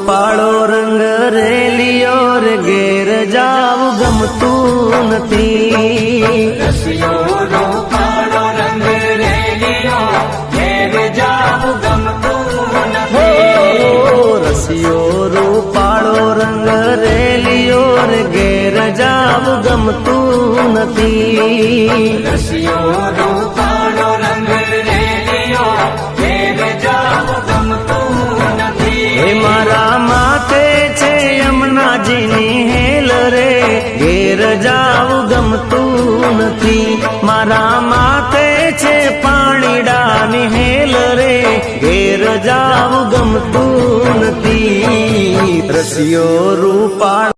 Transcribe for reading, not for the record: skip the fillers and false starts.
રૂપાળો રંગ રેલિયો રે ઘેર જાવું ગમતું નથી. રસિયો રૂપાળો રંગ રેલિયો ઘેર જાવું ગમતું નથી. રસિયો રૂપાળો રંગ રેલિયો રે ઘેર જાવું ગમતું નથી. રસિયો રૂપાળો રંગ રેલિયો ઘેર જાવું ગમતું નથી. હે મારા માથે છે યમુનાજીની હેલ રે ઘેર જાવું ગમતું નથી. મારા માથે છે પાણીડાની હેલ રે ઘેર જાવું ગમતું નથી. રસિયો રૂપાળો